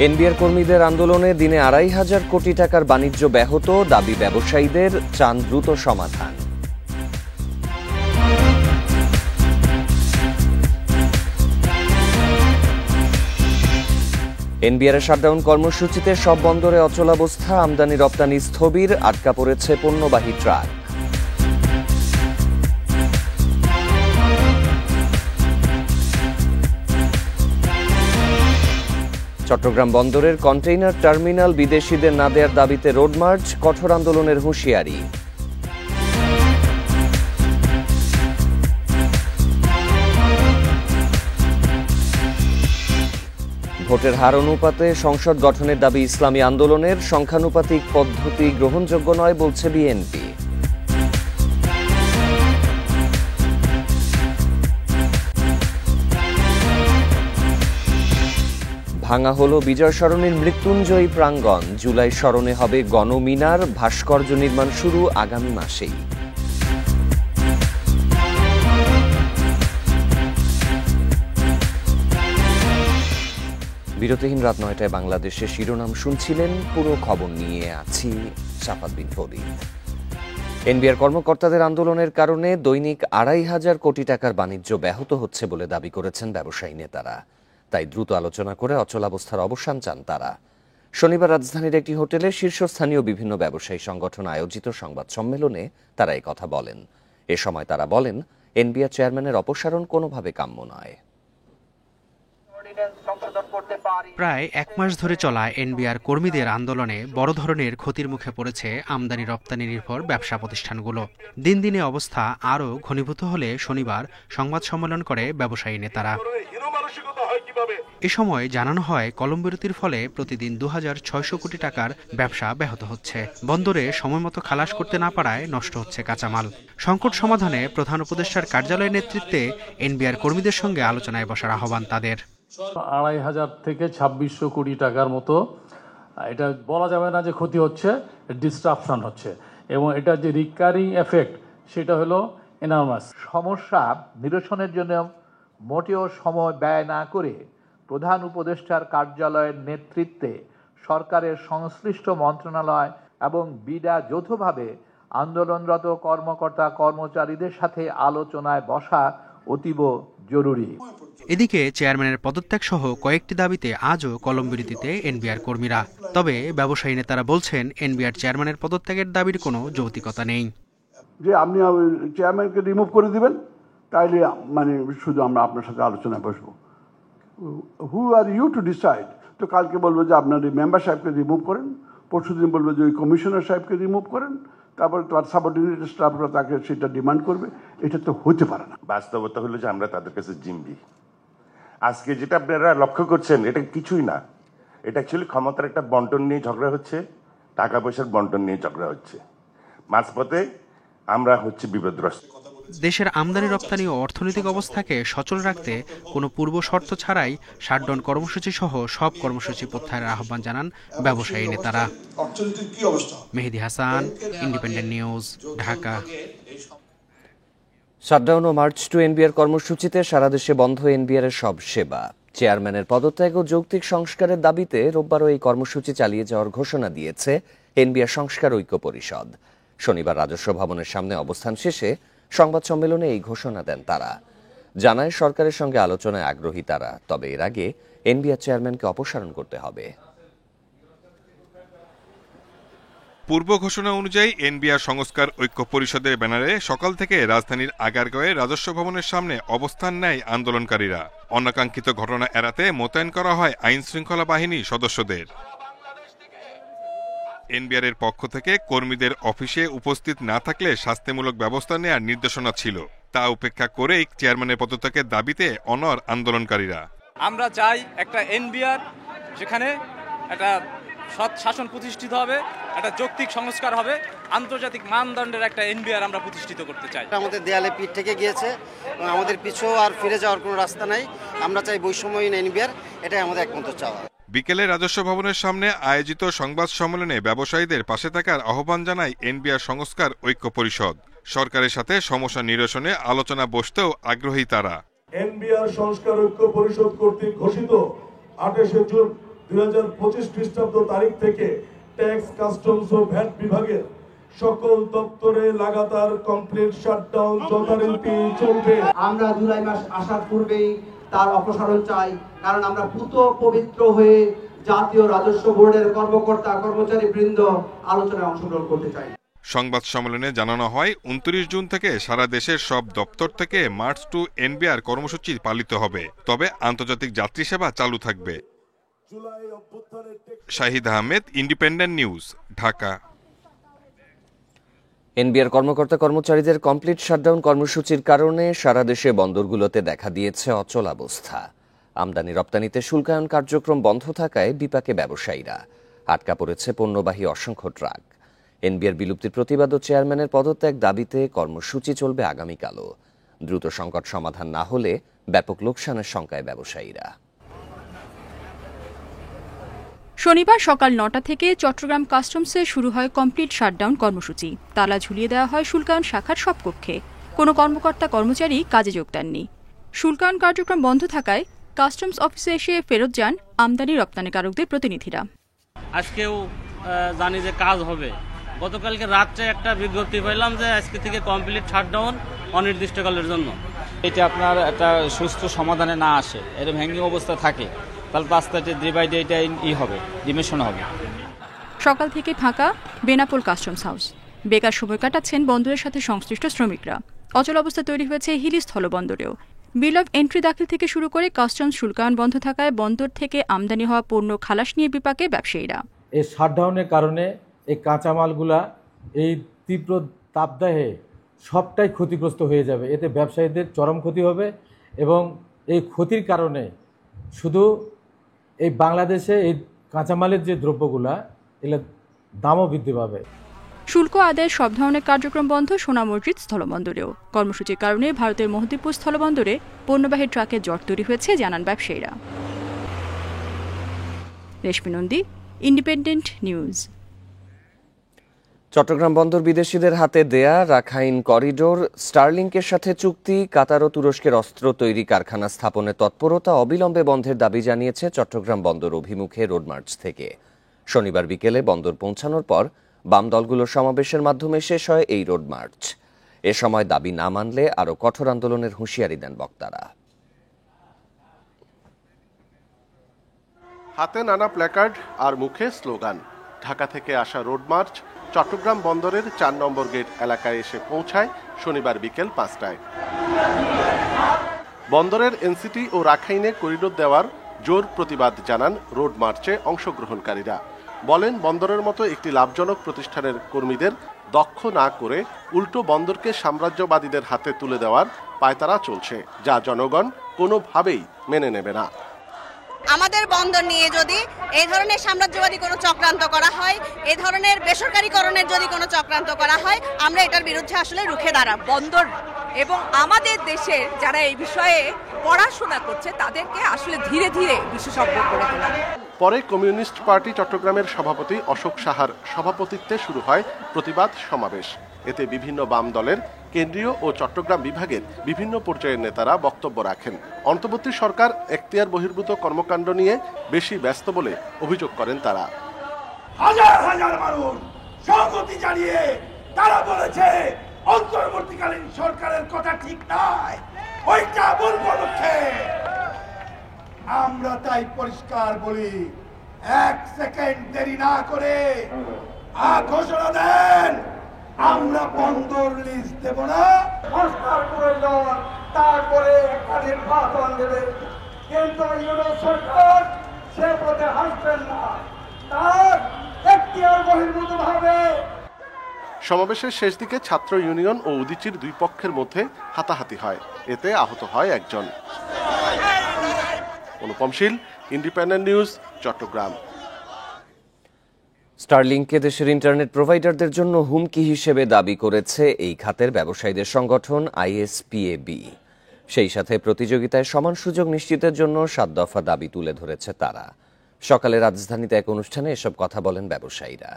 NBR কর্মীদের আন্দোলনে দিনে ২৫০০ কোটি টাকার বাণিজ্য ব্যাহত, দাবি ব্যবসায়ীদের, চান দ্রুত সমাধান। এনবিআর শাটডাউন কর্মসূচিতে সব বন্দরে অচলাবস্থা, আমদানি রপ্তানি স্থবির, আটকা পড়েছে পণ্যবাহী ট্রাক। চট্টগ্রাম বন্দরের কন্টেইনার টার্মিনাল বিদেশিদের না দেওয়ার দাবিতে রোডমার্চ, কঠোর আন্দোলনের হুঁশিয়ারি। ভোটের হার অনুপাতে সংসদ গঠনের দাবি ইসলামী আন্দোলনের, সংখ্যানুপাতিক পদ্ধতি গ্রহণযোগ্য নয় বলছে বিএনপি। ভাঙা হলো বিজয় সরণির মৃত্যুঞ্জয়ী প্রাঙ্গণ, জুলাই স্মরণে হবে গণমিনার, ভাস্কর্য নির্মাণ শুরু আগামী মাসেই। বিরতিহীন রাত ৯টায় বাংলাদেশের শিরোনাম শুনছিলেন, পুরো খবর নিয়ে আছি শাফাত বিন ফরিদ। এনবিআর কর্মকর্তাদের আন্দোলনের কারণে দৈনিক ২৫০০ কোটি টাকার বাণিজ্য ব্যাহত হচ্ছে বলে দাবি করেছেন ব্যবসায়ী নেতারা। তাই দ্রুত আলোচনা করে অচলাবস্থার অবসান চান তারা। শনিবার রাজধানীর একটি হোটেলে শীর্ষস্থানীয় বিভিন্ন ব্যবসায়ী সংগঠন আয়োজিত সংবাদ সম্মেলনে তারা এই কথা বলেন। এ সময় তারা বলেন, এনবিআর চেয়ারম্যানের অপসারণ কোনোভাবে কাম্য নয়। প্রায় এক মাস ধরে চলা এনবিআর কর্মীদের আন্দোলনে বড় ধরনের ক্ষতির মুখে পড়েছে আমদানি রপ্তানি নির্ভর ব্যবসা প্রতিষ্ঠানগুলো। দিন দিনে অবস্থা আরও ঘনীভূত হলে শনিবার সংবাদ সম্মেলন করে ব্যবসায়ী নেতারা। এ সময় জানানো হয়, কলম বিরতির ফলে প্রতিদিন ২৬০০ কোটি টাকার ব্যবসা ব্যাহত হচ্ছে। বন্দরে সময়মতো খালাস করতে না পারায় নষ্ট হচ্ছে কাঁচামাল। সংকট সমাধানে প্রধান উপদেষ্টার কার্যালয়ের নেতৃত্বে এনবিআর কর্মীদের সঙ্গে আলোচনায় বসার আহ্বান তাদের। ২৫০০ থেকে ২৬০০ কোটি টাকার মতো, এটা বলা যাবে না যে ক্ষতি হচ্ছে, ডিস্ট্রাপশন হচ্ছে, এবং এটা যে রিকারিং এফেক্ট সেটা হলো এনর্মাস। সমস্যা নিরসনের জন্য মোটেও সময় ব্যয় না করে প্রধান উপদেষ্টার কার্যালয়ের নেতৃত্বে সরকারের সংশ্লিষ্ট মন্ত্রণালয় এবং বিডা যৌথভাবে আন্দোলনরত কর্মকর্তা কর্মচারীদের সাথে আলোচনায় বসা অতীব জরুরি। এদিকে চেয়ারম্যানের পদত্যাগ সহ কয়েকটি দাবিতে আজও কলম বিরতিতে এনবিআর কর্মীরা। তবে ব্যবসায়ী নেতারা বলছেন, এনবিআর চেয়ারম্যানের পদত্যাগের দাবির কোনো যৌক্তিকতা নেই। যে আপনি চেয়ারম্যানকে রিমুভ করে দিবেন, তাইলে মানে শুধু আমরা আপনার সাথে আলোচনায় বসবো। হু আর ইউ টু ডিসাইড? তো কালকে বলবো যে আপনার এই মেম্বার সাহেবকে রিমুভ করেন, পরশুদিন বলবো যে ওই কমিশনার সাহেবকে রিমুভ করেন, তারপরে তার সাবঅর্ডিনেট স্টাফরা তাকে সেটা ডিমান্ড করবে। এটা তো হতে পারে না। বাস্তবতা হলো যে আমরা তাদের কাছে জিম্বি। আজকে যেটা আপনারা লক্ষ্য করছেন, এটা কিছুই না। এটা অ্যাকচুয়ালি ক্ষমতার একটা বন্টন নিয়ে ঝগড়া হচ্ছে, টাকা পয়সার বন্টন নিয়ে ঝগড়া হচ্ছে। মাঝপথে আমরা হচ্ছে বিপদগ্রস্ত। দেশের আমদানি রপ্তানি ও অর্থনৈতিক অবস্থাকে সচল রাখতে কোনো পূর্ব শর্ত ছাড়াই শাটডাউন কর্মসূচি সহ সব কর্মসূচি প্রত্যাহারের আহ্বান জানান ব্যবসায়ী নেতারা। Mehedi Hasan, Independent News, Dhaka. Shutdown ও মার্চ টু এনবিআর কর্মসূচিতে সারা দেশে বন্ধ এনবিআর সব সেবা। চেয়ারম্যানের পদত্যাগ ও যৌক্তিক সংস্কারের দাবিতে রোববারও এই কর্মসূচি চালিয়ে যাওয়ার ঘোষণা দিয়েছে এনবিআর সংস্কার ঐক্য পরিষদ। শনিবার রাজস্ব ভবনের সামনে অবস্থান শেষে সংবাদ সম্মেলনে এই ঘোষণা দেন তারা। জানায়, সরকারের সঙ্গে আলোচনায় আগ্রহী তারা, তবে এর আগে এনবিআর চেয়ারম্যানকে অপসারণ করতে হবে। পূর্ব ঘোষণা অনুযায়ী এনবিআর সংস্কার ঐক্য পরিষদের ব্যানারে সকাল থেকে রাজধানীর আগারগাঁওয়ে রাজস্ব ভবনের সামনে অবস্থান নেয় আন্দোলনকারীরা। অনাকাঙ্ক্ষিত ঘটনা এড়াতে মোতায়েন করা হয় আইন শৃঙ্খলা বাহিনী সদস্যদের। এনবিআর এর পক্ষ থেকে কর্মীদের অফিসে উপস্থিত না থাকলে শাস্তিমূলক ব্যবস্থা নেওয়ার নির্দেশনা ছিল। তা উপেক্ষা করেই চেয়ারম্যানের পদত্যাগের দাবিতে অনড় আন্দোলনকারীরা। আমরা চাই একটা এনবিআর, যেখানে একটা সৎ শাসন প্রতিষ্ঠিত হবে, একটা যৌক্তিক সংস্কার হবে, আন্তর্জাতিক মানদণ্ডের একটা এনবিআর আমরা প্রতিষ্ঠিত করতে চাই। আমাদের দেয়ালে পিঠ থেকে গিয়েছে এবং আমাদের পিছু আর ফিরে যাওয়ার কোনো রাস্তা নাই। আমরা চাই বৈষম্যহীন এনবিআর, এটাই আমাদের একমাত্র চাওয়া। বিকেলে রাজস্ব ভবনের সামনে আয়োজিত সংবাদ সম্মেলনে ব্যবসায়ীদের পাশে থাকার আহ্বান জানায় এনবিআর সংস্কার ঐক্য পরিষদ। সরকারের সাথে সমস্যা নিরসনে আলোচনা বসতেও আগ্রহী তারা। এনবিআর সংস্কার ঐক্য পরিষদ কর্তৃক ঘোষিত ২৮ জুন 2025 খ্রিস্টাব্দ তারিখ থেকে ট্যাক্স, কাস্টমস ও ভ্যাট বিভাগের সকল দপ্তরে লাগাতার কমপ্লিট শাটডাউন যথারীতি চলবে। আমরা জুলাই মাস আসার পূর্বেই তার অপসারণ চাই, কারণ আমরা পুত পবিত্র হয়ে জাতীয় রাজস্ব বোর্ডের কর্মকর্তা কর্মচারী বৃন্দ আলোচনায় অংশগ্রহণ করতে চাই। সংবাদ সম্মেলনে জানানো হয় 29 জুন থেকে সারা দেশের সব দপ্তর থেকে মার্চ টু এনবিআর কর্মসূচি পালিত হবে, তবে আন্তর্জাতিক যাত্রী সেবা চালু থাকবে। Shahid Ahmed, independent News, Dhaka. NBR কর্মকর্তা কর্মচারীদের কমপ্লিট শাটডাউন কর্মসূচির কারণে সারা দেশে বন্দরগুলোতে দেখা দিয়েছে অচলাবস্থা। আমদানি রপ্তানিতে শুল্কায়ন কার্যক্রম বন্ধ থাকায় বিপাকে ব্যবসায়ীরা। আটকা পড়েছে পণ্যবাহী অসংখ্য ট্রাক। এনবিআর বিলুপ্তির প্রতিবাদ ও চেয়ারম্যানের পদত্যাগ দাবিতে কর্মসূচি চলবে আগামীকালও। দ্রুত সংকট সমাধান না হলে ব্যাপক লোকসানের শঙ্কায় ব্যবসায়ীরা। শনিবার সকাল 9টা থেকে চট্টগ্রাম কাস্টমসে শুরু হয় কমপ্লিট শাটডাউন কর্মসূচি। তালা ঝুলিয়ে দেওয়া হয় শুল্কায়ন শাখার সব কক্ষে। কোনো কর্মকর্তা কর্মচারী কাজে যোগ দেননি। শুল্কায়ন কার্যক্রম বন্ধ থাকায় কাস্টমস অফিসে এসে ফেরত যান আমদানি রপ্তানিকারকদের প্রতিনিধিরা। আজকেও জানি যে কাজ হবে। গতকালকে রাত্রে একটা বিজ্ঞপ্তি পেলাম যে আজকে থেকে কমপ্লিট শাটডাউন অনির্দিষ্টকালের জন্য। এটা আপনার একটা সুস্থ সমাধানে না আসে, এরকম হ্যাঙ্গিং অবস্থা থাকে, তাহলে রাস্তাটি ডে বাই ডে এটা হবে, ডিমেশন হবে। সকাল থেকে ফাঁকা বেনাপোল কাস্টমস হাউস। বেকার সময় কাটাচ্ছেন বন্দরের সাথে সংশ্লিষ্ট শ্রমিকরা। অচল অবস্থা তৈরি হয়েছে হিলি স্থলবন্দরেও। বিল অব এন্ট্রি দাখিল থেকে শুরু করে কাস্টমস শুল্কায়ন বন্ধ থাকায় বন্দর থেকে আমদানি হওয়া পণ্য খালাস নিয়ে বিপাকে ব্যবসায়ীরা। এই শাটডাউনের কারণে এই কাঁচামালগুলা এই তীব্র তাপদাহে সবটাই ক্ষতিগ্রস্ত হয়ে যাবে। এতে ব্যবসায়ীদের চরম ক্ষতি হবে এবং এই ক্ষতির কারণে শুধু এই বাংলাদেশে এই কাঁচামালের যে দ্রব্যগুলা এগুলোর দামও বৃদ্ধি পাবে। শুল্ক আদায়ের সব ধরনের কার্যক্রম বন্ধ সোনা মসজিদ স্থলবন্দরেও। কর্মসূচির কারণে ভারতের মোহদ্দিপুর স্থলবন্দরে পণ্যবাহী ট্রাকের জট তৈরি হয়েছে জানান ব্যবসায়ীরা। রেশমি নন্দী, ইন্ডিপেন্ডেন্ট নিউজ। চট্টগ্রাম বন্দর বিদেশিদের হাতে দেয়া রাখাইন করিডোর, স্টারলিংকের সাথে চুক্তি, কাতার ও তুরস্কের অস্ত্র তৈরি কারখানা স্থাপনের তৎপরতা অবিলম্বে বন্ধের দাবি জানিয়েছে চট্টগ্রাম বন্দর অভিমুখে রোডমার্চ থেকে। শনিবার বিকেলে বন্দর পৌঁছানোর পর বাম দলগুলোর সমাবেশের মাধ্যমে শেষ হয় এই রোডমার্চ। এ সময় দাবি না মানলে আরও কঠোর আন্দোলনের হুঁশিয়ারি দেন বক্তারা। হাতে নানা প্ল্যাকার্ড আর মুখে স্লোগান। ঢাকা থেকে আসা রোডমার্চ চট্টগ্রাম বন্দরের 4 নম্বর গেট এলাকায় এসে পৌঁছায় শনিবার বিকেল 5টায়। বন্দরের এনসিটি ও রাখাইনে করিডোর দেওয়ার জোর প্রতিবাদ জানান রোড মার্চে অংশগ্রহণকারীরা। বলেন, বন্দরের মতো একটি লাভজনক প্রতিষ্ঠানের কর্মীদের দক্ষ না করে উল্টো বন্দরকে সাম্রাজ্যবাদীদের হাতে তুলে দেওয়ার পায়তারা চলছে, যা জনগণ কোনোভাবেই মেনে নেবে না। আমাদের বন্দর নিয়ে যদি এই ধরনের সাম্রাজ্যবাদী কোনো চক্রান্ত করা হয়, এই ধরনের বেসরকারীকরণের যদি কোনো চক্রান্ত করা হয়, আমরা এটার বিরুদ্ধে আসলে রুখে দাঁড়াব। বন্দর এবং আমাদের দেশের যারা এই বিষয়ে পড়াশোনা করছে তাদেরকে আসলে ধীরে ধীরে বিশেষজ্ঞ করে তোলা। পরে কমিউনিস্ট পার্টি চট্টগ্রামের সভাপতি অশোক সাহার সভাপতিত্বে শুরু হয় প্রতিবাদ সমাবেশ। এতে বিভিন্ন বাম দলের কেন্দ্রীয় ও চট্টগ্রাম বিভাগের বিভিন্ন পর্যায়ের নেতারা বক্তব্য রাখেন। অন্তর্বর্তী সরকার এখতিয়ার বহির্ভূত কর্মকাণ্ড নিয়ে বেশি ব্যস্ত বলে অভিযোগ করেন তারা। হাজার হাজার মানুষ সংহতি জানিয়ে তারা বলেছে অন্তর্বর্তীকালীন সরকারের কথা ঠিক নয়, ওইটা ভুল বলছে। আমরা তাই পরিষ্কার বলি, 1 সেকেন্ড দেরি না করে ঘোষণা দেন, আমরা বন্দর লিজ দেব না। সংস্কার প্রয়োজন, তারপরে একটা নির্বাচন দেবে, কিন্তু ইউরোপ সরকার সে পথে হাসবেন না, তার এখতিয়ার বহির্ভূত ভাবে। সমাবেশের শেষ দিকে ছাত্র ইউনিয়ন ও উদীচীর 2 পক্ষের মধ্যে হাতাহাতি হয়। এতে আহত হয় একজন। অনুপম শীল, ইন্ডিপেন্ডেন্ট নিউজ, চট্টগ্রাম। স্টারলিংকে দেশের ইন্টারনেট প্রোভাইডারদের জন্য হুমকি হিসেবে দাবি করেছে এই খাতের ব্যবসায়ীদের সংগঠন আইএসপিএবি। সেই সাথে প্রতিযোগিতায় সমান সুযোগ নিশ্চিতের জন্য 7 দফা দাবি তুলে ধরেছে তারা। সকালে রাজধানীতে এক অনুষ্ঠানে এসব কথা বলেন ব্যবসায়ীরা।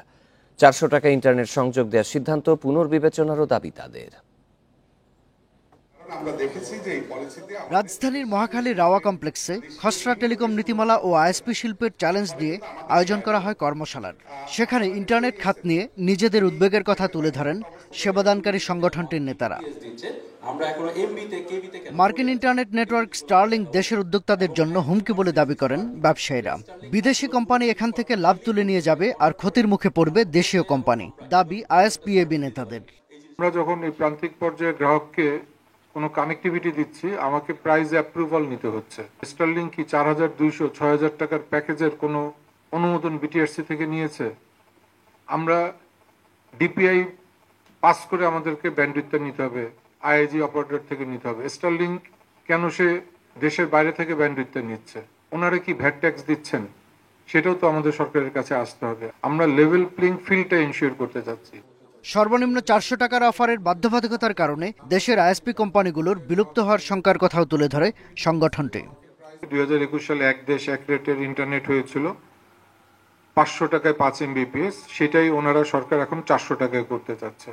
400 টাকা ইন্টারনেট সংযোগ দেওয়ার সিদ্ধান্ত পুনর্বিবেচনারও দাবি তাদের। রাজধানীর মহাখালীর রাওয়া কমপ্লেক্সে খসড়া টেলিকম নীতিমালা ও আইএসপি শিল্পের চ্যালেঞ্জ দিয়ে আয়োজন করা হয় কর্মশালার। সেখানে ইন্টারনেট খাত নিয়ে নিজেদের উদ্বেগের কথা তুলে ধরেন সেবাদানকারী সংগঠনটির নেতারা। মার্কিন ইন্টারনেট নেটওয়ার্ক স্টারলিংক দেশের উদ্যোক্তাদের জন্য হুমকি বলে দাবি করেন ব্যবসায়ীরা। বিদেশি কোম্পানি এখান থেকে লাভ তুলে নিয়ে যাবে আর ক্ষতির মুখে পড়বে দেশীয় কোম্পানি, দাবি আইএসপিএবি নেতাদের। আমরা যখন এই প্রান্তিক পর্যায়ে গ্রাহককে কোনো কানেক্টিভিটি দিচ্ছি, আমাকে প্রাইস অ্যাপ্রুভাল নিতে হচ্ছে। স্টারলিংক কি 4200-6000 টাকার প্যাকেজের কোনো অনুমোদন বিটিআরসি থেকে নিয়েছে? আমরা ডিপিআই পাস করে আমাদেরকে ব্যান্ডউইথটা নিতে হবে, আইআইজি অপারেটর থেকে নিতে হবে। স্টারলিংক কেন সে দেশের বাইরে থেকে ব্যান্ডউইথটা নিচ্ছে? ওনারা কি ভ্যাট ট্যাক্স দিচ্ছেন? সেটাও তো আমাদের সরকারের কাছে আসতে হবে। আমরা লেভেল প্লেইং ফিল্ডটা এনশিওর করতে যাচ্ছি। সর্বনিম্ন 400 টাকার অফারের বাধ্যবাধকতার কারণে দেশের আইএসপি কোম্পানিগুলোর বিলুপ্ত হওয়ার শঙ্কার কথাও তুলে ধরে সংগঠনটি। 2021 সালে এক দেশ এক রেটের ইন্টারনেট হয়েছিল 500 টাকায় 5 MBPS, সেটাই ওনারা সরকার এখন 400 টাকায় করতে চাচ্ছে।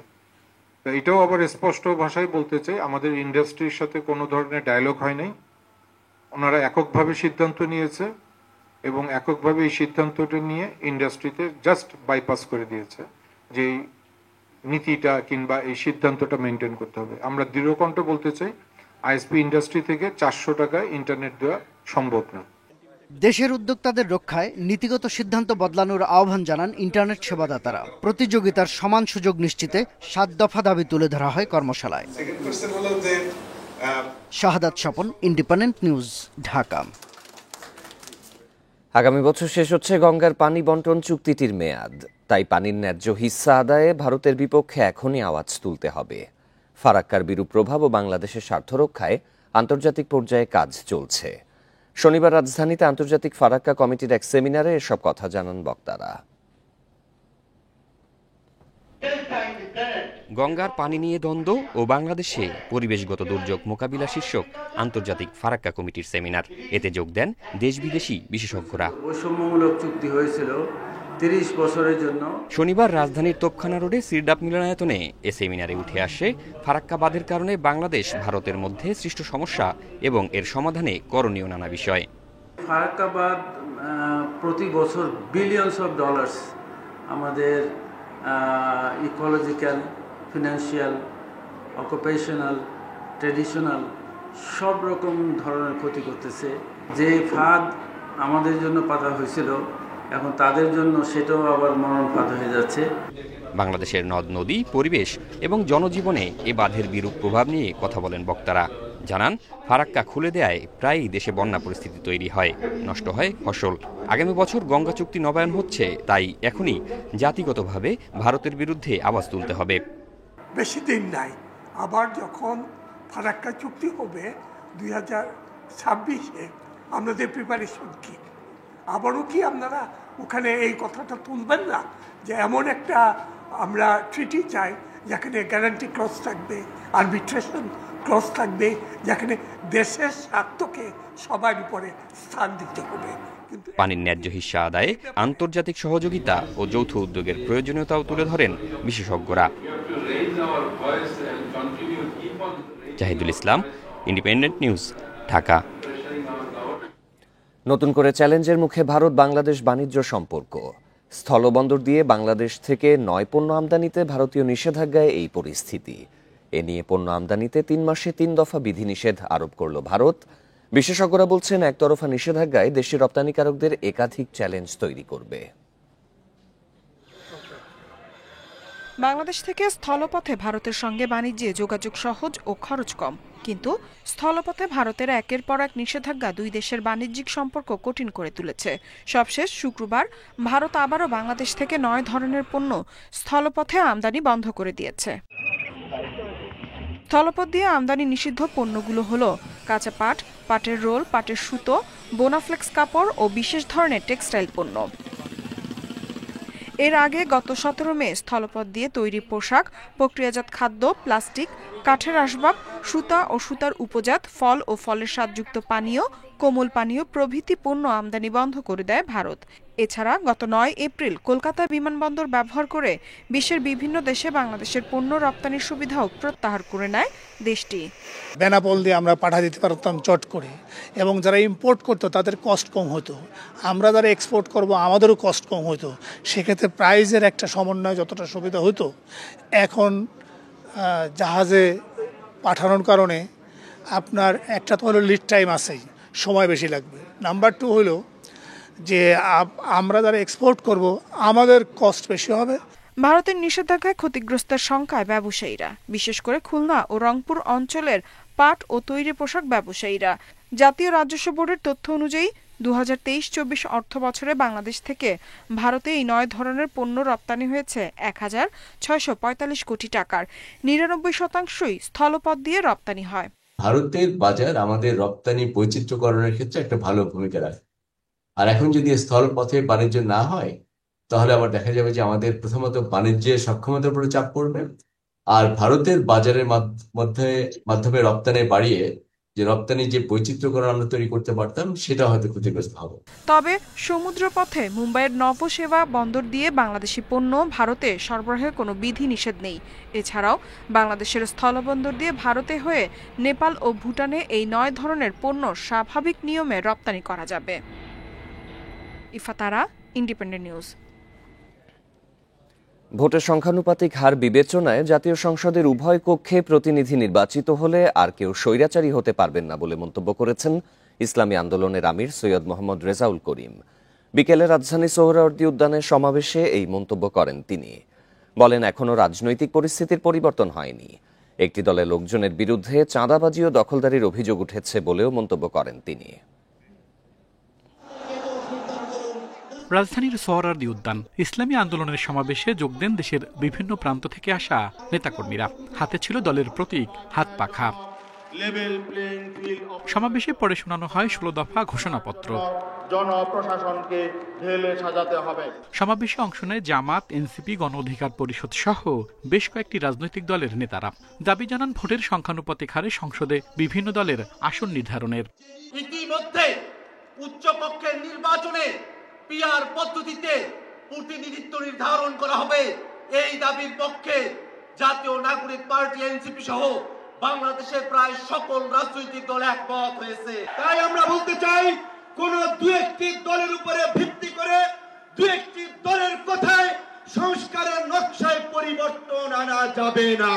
এটাও আবার স্পষ্ট ভাষায় বলতে চাই, আমাদের ইন্ডাস্ট্রির সাথে কোনো ধরনের ডায়ালগ হয় নাই। ওনারা এককভাবে সিদ্ধান্ত নিয়েছে এবং এককভাবে এই সিদ্ধান্তটা নিয়ে ইন্ডাস্ট্রিতে জাস্ট বাইপাস করে দিয়েছে যে নীতিটা কিংবা এই সিদ্ধান্তটা মেনটেন করতে হবে। আমরা দৃঢ়কণ্ঠে বলতে চাই, আইএসপি ইন্ডাস্ট্রি থেকে 400 টাকায় ইন্টারনেট দেওয়া সম্ভব না। দেশের উদ্যোক্তাদের রক্ষায় নীতিগত সিদ্ধান্ত বদলানোর আহ্বান জানান ইন্টারনেট সেবাদাতারা। প্রতিযোগিতার সমান সুযোগ নিশ্চিতে 7 দফা দাবি তুলে ধরা হয় কর্মশালায়। শাহাদাত স্বপন, ইন্ডিপেন্ডেন্ট নিউজ, ঢাকা। আগামী বছর শেষ হচ্ছে গঙ্গার পানি বন্টন চুক্তিটির মেয়াদ, তাই পানির ন্যায্য হিস্সা আদায়ে ভারতের বিপক্ষে এখনই আওয়াজ তুলতে হবে। ফারাক্কার বিরূপ প্রভাব ও বাংলাদেশের স্বার্থ রক্ষায় আন্তর্জাতিক পর্যায়ে কাজ চলছে। শনিবার রাজধানীতে আন্তর্জাতিক ফারাক্কা কমিটির এক সেমিনারে এসব কথা জানান বক্তারা। গঙ্গার পানি নিয়ে দ্বন্দ্ব ও বাংলাদেশে পরিবেশগত দুর্যোগ মোকাবিলা শীর্ষক আন্তর্জাতিক ফারাক্কা কমিটির সেমিনার। এতে যোগ দেন দেশ বিদেশি বিশেষজ্ঞরা। বৈষম্যমূলক চুক্তি হয়েছিল 30 বছরের জন্য। শনিবার রাজধানীর তোপখানা রোডে সিরডাপ মিলনায়তনে এ সেমিনারে উঠে আসে ফারাক্কা বাঁধের কারণে বাংলাদেশ ভারতের মধ্যে সৃষ্ট সমস্যা এবং এর সমাধানে করণীয় নানা বিষয়। ফারাক্কা বাঁধ প্রতি বছর বিলিয়নস অফ ডলার্স আমাদের ইকোলজিক্যাল, ফিনান্সিয়াল, অকুপেশনাল, ট্রেডিশনাল সব রকম ধরনের ক্ষতি করতেছে। যে ফাঁদ আমাদের জন্য পাতা হয়েছিল, এখন তাদের জন্য সেটাও আবার মরণ ফাঁদ হয়ে যাচ্ছে। বাংলাদেশের নদ নদী, পরিবেশ এবং জনজীবনে এ বাঁধের বিরূপ প্রভাব নিয়ে কথা বলেন বক্তারা। জানান, ফারাক্কা খুলে দেয়ায় প্রায়ই দেশে বন্যা পরিস্থিতি তৈরি হয়, নষ্ট হয় ফসল। আগামী বছর গঙ্গা চুক্তি নবায়ন হচ্ছে, তাই এখনই জাতিগতভাবে ভারতের বিরুদ্ধে আওয়াজ তুলতে হবে। বেশি দিন নাই, আবার যখন ফারাক্কা চুক্তি হবে 2026-এ, আমাদের প্রিপারেশন কি? আবারও কি আপনারা ওখানে এই কথাটা তুলবেন না যে এমন একটা আমরা ট্রিটি চাই যেখানে গ্যারান্টি ক্লজ থাকবে, আরবিট্রেশন ক্লজ থাকবে, যেখানে দেশের স্বার্থকে সবার উপরে স্থান দিতে হবে। পানির ন্যায্য হিস্সা আদায়ে আন্তর্জাতিক সহযোগিতা ও যৌথ উদ্যোগের প্রয়োজনীয়তাও তুলে ধরেন বিশেষজ্ঞরা। জাহিদুল ইসলাম, ইন্ডিপেন্ডেন্ট নিউজ, ঢাকা। নতুন করে চ্যালেঞ্জের মুখে ভারত বাংলাদেশ বাণিজ্য সম্পর্ক। স্থলবন্দর দিয়ে বাংলাদেশ থেকে 9 পণ্য আমদানিতে ভারতীয় নিষেধাজ্ঞায় এই পরিস্থিতি। এ নিয়ে পণ্য আমদানিতে 3 মাসে 3 দফা বিধিনিষেধ আরোপ করল ভারত। বিশেষজ্ঞরা বলছেন, একতরফা নিষেধাজ্ঞায় দেশের রপ্তানিকারকদের একাধিক চ্যালেঞ্জ তৈরি করবে। বাংলাদেশ থেকে স্থলপথে ভারতের সঙ্গে বাণিজ্যে যোগাযোগ সহজ ও খরচ কম, কিন্তু স্থলপথে ভারতের একের পর এক নিষেধাজ্ঞা দুই দেশের বাণিজ্যিক সম্পর্ক কঠিন করে তুলেছে। সবশেষ শুক্রবার ভারত আবারও বাংলাদেশ থেকে 9 ধরনের পণ্য স্থলপথে আমদানি বন্ধ করে দিয়েছে। স্থলপথ দিয়ে আমদানি নিষিদ্ধ পণ্যগুলো হলো কাঁচা পাট, পাটের রোল, পাটের সুতো, বোনাফ্লেক্স কাপড় ও বিশেষ ধরনের টেক্সটাইল পণ্য। এর আগে গত 17 মে স্থলপথ দিয়ে তৈরি পোশাক, প্রক্রিয়াজাত খাদ্য, প্লাস্টিক, কাঠের আসবাব, সুতা ও সুতার উপজাত, ফল ও ফলের স্বাদযুক্ত পানীয়, কোমল পানীয় প্রভৃতি পণ্য আমদানি বন্ধ করে দেয় ভারত। এছাড়া গত 9 এপ্রিল কলকাতা বিমানবন্দর ব্যবহার করে বিশ্বের বিভিন্ন দেশে বাংলাদেশের পণ্য রপ্তানির সুবিধাও প্রত্যাহার করে নেয় দেশটি। বেনাপোল দিয়ে আমরা পাঠা দিতে পারতাম চট করে, এবং যারা ইম্পোর্ট করতো তাদের কস্ট কম হতো, আমরা যারা এক্সপোর্ট করব আমাদেরও কস্ট কম হতো। সেক্ষেত্রে প্রাইজের একটা সমন্বয় যতটা সুবিধা হতো, এখন জাহাজে পাঠানোর কারণে আপনার একটা তো হলো লিড টাইম আছেই, সময় বেশি লাগবে। নাম্বার 2 হলো যে আমরা যারা এক্সপোর্ট করব আমাদের কস্ট বেশি হবে। ভারতের নিষেধাজ্ঞায় ক্ষতিগ্রস্তের সংখ্যায় ব্যবসায়ীরা, বিশেষ করে খুলনা ও রংপুর অঞ্চলের পাট ও তৈরি পোশাক ব্যবসায়ীরা। জাতীয় রাজস্ব বোর্ডের তথ্য অনুযায়ী 2023-24 অর্থ বছরে বাংলাদেশ থেকে ভারতে এই 9 ধরনের পণ্য রপ্তানি হয়েছে 1,645 কোটি টাকার। 99% স্থলপথ দিয়ে রপ্তানি হয়। ভারতের বাজার আমাদের রপ্তানি বৈচিত্র্যকরণের ক্ষেত্রে একটা ভালো ভূমিকা রাখে। আর এখন যদি স্থলপথে বাণিজ্য না হয়, তাহলে আবার দেখা যাবে যে আমাদের প্রথমত বাণিজ্যের সক্ষমতার উপরে চাপ পড়বে, আর ভারতের বাজারের মাধ্যমে রপ্তানি বাড়িয়ে যে রপ্তানি যে বৈচিত্র্যকরণ আমরা তৈরি করতে পারতাম সেটা হয়তো ক্ষতিগ্রস্ত হবে। তবে সমুদ্রপথে মুম্বাইয়ের নভোসেবা বন্দর দিয়ে বাংলাদেশি পণ্য ভারতে সরবরাহের কোনো বিধি নিষেধ নেই। এছাড়াও বাংলাদেশের স্থলবন্দর দিয়ে ভারতে হয়ে নেপাল ও ভুটানে এই 9 ধরনের পণ্য স্বাভাবিক নিয়মে রপ্তানি করা যাবে। ইফাতারা, ইন্ডিপেন্ডেন্ট নিউজ। ভোটের সংখ্যানুপাতিক হার বিবেচনায় জাতীয় সংসদের উভয় কক্ষে প্রতিনিধি নির্বাচিত হলে আর কেউ স্বৈরাচারী হতে পারবেন না বলে মন্তব্য করেছেন ইসলামী আন্দোলনের আমির সৈয়দ মোহাম্মদ রেজাউল করিম। বিকেলে রাজধানী সোহরাওয়ার্দী উদ্যানের সমাবেশে এই মন্তব্য করেন তিনি। বলেন, এখনও রাজনৈতিক পরিস্থিতির পরিবর্তন হয়নি। একটি দলের লোকজনের বিরুদ্ধে চাঁদাবাজি ও দখলদারির অভিযোগ উঠেছে বলেও মন্তব্য করেন তিনি। রাজধানীর সোহরাওয়ার্দী উদ্যান ইসলামী আন্দোলনের সমাবেশে যোগ দেন দেশের বিভিন্ন প্রান্ত থেকে আসা নেতাকর্মীরা। হাতে ছিল দলের প্রতীক হাত পাখা। সমাবেশে পরে শোনানো হয় 16 দফা ঘোষণাপত্র। জনপ্রশাসনকে ঢেলে সাজাতে হবে। সমাবেশে অংশ নেয় জামাত, এনসিপি, গণ অধিকার পরিষদ সহ বেশ কয়েকটি রাজনৈতিক দলের নেতারা। দাবি জানান ভোটের সংখ্যানুপাতিক হারে সংসদে বিভিন্ন দলের আসন নির্ধারণের। ইতিমধ্যে উচ্চকক্ষের নির্বাচনে পিআর পদ্ধতিতে প্রতিনিধিত্ব নির্ধারণ করা হবে। এই দাবির পক্ষে জাতীয় নাগরিক পার্টি, এনসিপি সহ বাংলাদেশের প্রায় সকল রাজনৈতিক দল একমত হয়েছে। তাই আমরা বলতে চাই, কোন 2-1টি দলের উপরে ভিত্তি করে 2-1টি দলের কথায় সংস্কারের নকশায় পরিবর্তন আনা যাবে না।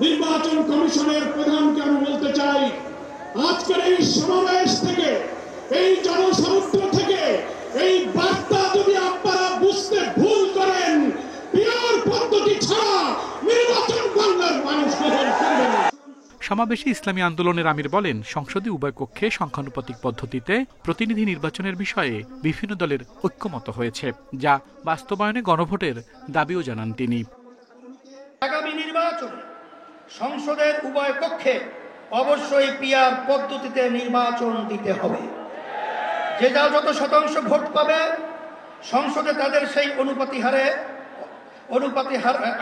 নির্বাচন কমিশনের প্রধানকে আমি বলতে চাই, আজকের এই সমাবেশ থেকে, এই জনসমুদ্র থেকে এই বার্তা যদি আপনারা বুঝতে ভুল করেন, পিআর পদ্ধতি ছাড়া নির্বাচন বাংলার মানুষ গ্রহণ করবে না। সমাবেশে ইসলামী আন্দোলনের আমির বলেন, সংসদে উভয় কক্ষে সংখ্যানুপাতিক পদ্ধতিতে প্রতিনিধি নির্বাচনের বিষয়ে বিভিন্ন দলের ঐক্যমত হয়েছে, যা বাস্তবায়নে গণভোটের দাবিও জানান তিনি। আগামী নির্বাচনে সংসদের উভয় কক্ষে অবশ্যই পিআর পদ্ধতিতে নির্বাচন দিতে হবে। যে যা যত শতাংশ ভোট পাবে সংসদে তাদের সেই অনুপাতি হারে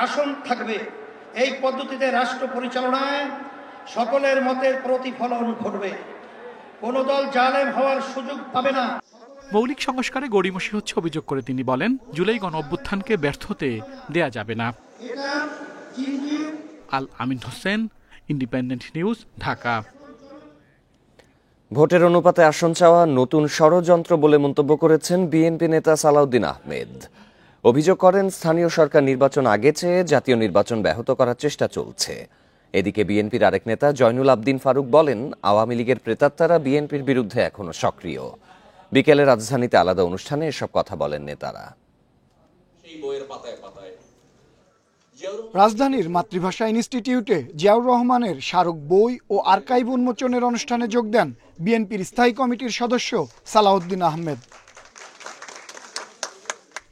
আসন থাকবে। এই পদ্ধতিতে রাষ্ট্র পরিচালনায় সকলের মতের প্রতিফলন ঘটবে। কোন দল জালেম হওয়ার সুযোগ পাবে না। মৌলিক সংস্কারে গড়িমসি হচ্ছে অভিযোগ করে তিনি বলেন, জুলাই গণ অভ্যুত্থানকে ব্যর্থ হতে দেয়া যাবে না। আল আমিন হোসেন, ইন্ডিপেন্ডেন্ট নিউজ, ঢাকা। ভোটের অনুপাতে আসন চাওয়া নতুন ষড়যন্ত্র বলে মন্তব্য করেছেন বিএনপি নেতা সালাউদ্দিন আহমেদ। অভিযোগ করেন, স্থানীয় সরকার নির্বাচন আগে চেয়ে জাতীয় নির্বাচন ব্যাহত করার চেষ্টা চলছে। এদিকে বিএনপির আরেক নেতা জয়নুল আবদিন ফারুক বলেন, আওয়ামী লীগের প্রেতাত্মারা বিএনপির বিরুদ্ধে এখনো সক্রিয়। বিকেলে রাজধানীতে আলাদা অনুষ্ঠানে এসব কথা বলেন নেতারা। রাজধানীর মাতৃভাষা ইনস্টিটিউটে জিয়াউর রহমানের স্মারক বই ও আর্কাইভ উন্মোচনের অনুষ্ঠানে যোগ দেন বিএনপির স্থায়ী কমিটির সদস্য সালাউদ্দিন আহমেদ।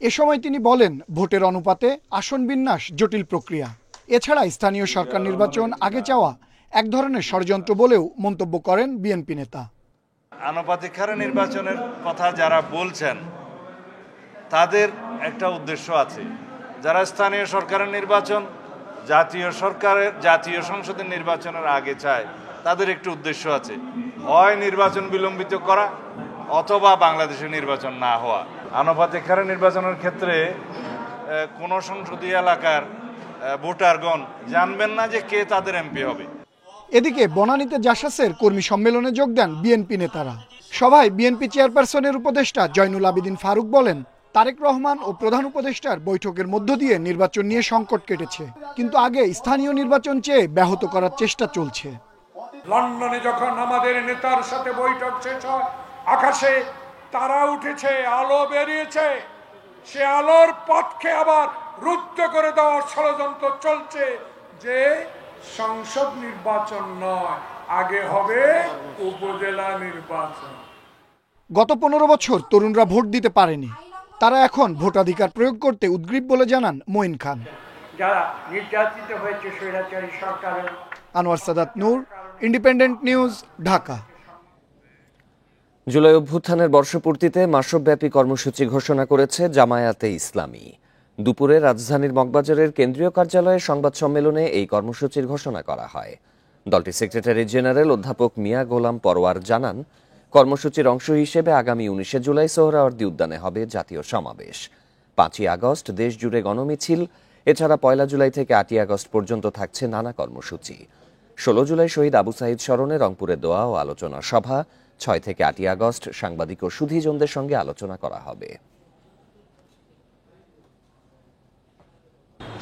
এ সময় তিনি বলেন, ভোটের অনুপাতে আসন বিন্যাস জটিল প্রক্রিয়া। এছাড়া স্থানীয় সরকার নির্বাচন আগে চাওয়া এক ধরনের ষড়যন্ত্র বলেও মন্তব্য করেন বিএনপি নেতা। আনুপাতিক হারে নির্বাচনের কথা যারা বলছেন তাদের একটা উদ্দেশ্য আছে। যারা স্থানীয় সরকারের নির্বাচন জাতীয় সংসদের নির্বাচনের আগে চায়, তাদের একটু উদ্দেশ্য আছে, হয় নির্বাচন বিলম্বিত করা অথবা বাংলাদেশে নির্বাচন না হওয়া। আনুপাতিক হারে নির্বাচনের ক্ষেত্রে কোনো সংসদীয় এলাকার ভোটারগণ জানবেন না যে কে তাদের এমপি হবে। এদিকে বনানীতে জাসাসের কর্মী সম্মেলনে যোগ দেন বিএনপি নেতারা। সভায় বিএনপি চেয়ারপারসনের উপদেষ্টা জয়নুল আবেদিন ফারুক বলেন, তারেক রহমান ও প্রধান উপদেষ্টার বৈঠকের মধ্য দিয়ে নির্বাচন নিয়ে সংকট কেটেছে, কিন্তু আগে স্থানীয় নির্বাচন চেয়ে ব্যাহত করার চেষ্টা চলছে। লন্ডনে যখন আমাদের নেতার সাথে বৈঠক শেষ হয়, আকাশে তারা উঠেছে, আলো বেরিয়েছে, সে আলোর পথকে আবার রুদ্ধ করে দেওয়ার ষড়যন্ত্র চলছে যে সংসদ নির্বাচন নয়, আগে হবে উপজেলা নির্বাচন। গত 15 বছর তরুণরা ভোট দিতে পারেনি, তারা এখন ভোটাধিকার প্রয়োগ করতে উদ্গ্রীব বলে জানান মঈন খান। যারা নির্যাতিত হয়েছে স্বৈরাচারী সরকারের। আনোয়ার সাদাত নূর, ইন্ডিপেন্ডেন্ট নিউজ, ঢাকা। জুলাই অভ্যুত্থানের বর্ষপূর্তিতে মাসব্যাপী কর্মসূচি ঘোষণা করেছে জামায়াতে ইসলামী। দুপুরে রাজধানীর মগবাজারের কেন্দ্রীয় কার্যালয়ে সংবাদ সম্মেলনে এই কর্মসূচির ঘোষণা করা হয়। দলটির সেক্রেটারি জেনারেল অধ্যাপক মিয়া গোলাম পরওয়ার জানান, কর্মসূচির অংশ হিসেবে আগামী 19 জুলাই সোহরাওয়ার্দী উদ্যানে হবে জাতীয় সমাবেশ। 5ই আগস্ট দেশ জুড়ে গণমিছিল, এছাড়া 1 জুলাই থেকে 8ই আগস্ট পর্যন্ত থাকছে নানা কর্মসূচি। 16 জুলাই শহীদ আবু সাঈদ স্মরণে রংপুরে দোয়া ও আলোচনা সভা। 6 থেকে 8ই আগস্ট সাংবাদিক ও সুধীজনদের সঙ্গে আলোচনা করা হবে।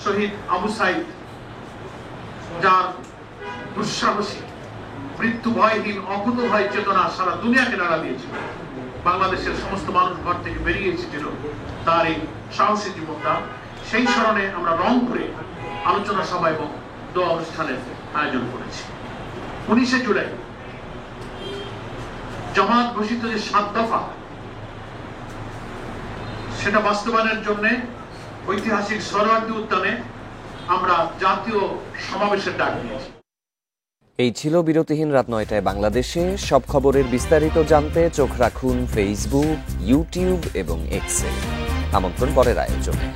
শহীদ আবু সাঈদ, যার দুঃসাহসী মৃত্যু ভয়হীন অকুত ভয় চেতনা সারা দুনিয়াকে নাড়া দিয়েছিল, বাংলাদেশের সমস্ত মানুষ ঘর থেকে বেরিয়ে এসেছিল তার এই সাহসী জীবনটা, সেই স্মরণে আমরা রংপুরে আলোচনা সভা এবং দোয়া অনুষ্ঠানের আয়োজন করেছি। 19 জুলাই জামাত ঘোষিত যে 7 দফা, সেটা বাস্তবায়নের জন্য ঐতিহাসিক সোহরাওয়ার্দী উদ্যানে আমরা জাতীয় সমাবেশের ডাক দিয়েছি। এই ছিল বিরতিহীন রাত 9টায় বাংলাদেশে। সব খবরের বিস্তারিত জানতে চোখ রাখুন ফেসবুক, ইউটিউব এবং এক্সে। আমন্ত্রণ পরের আয়োজনে।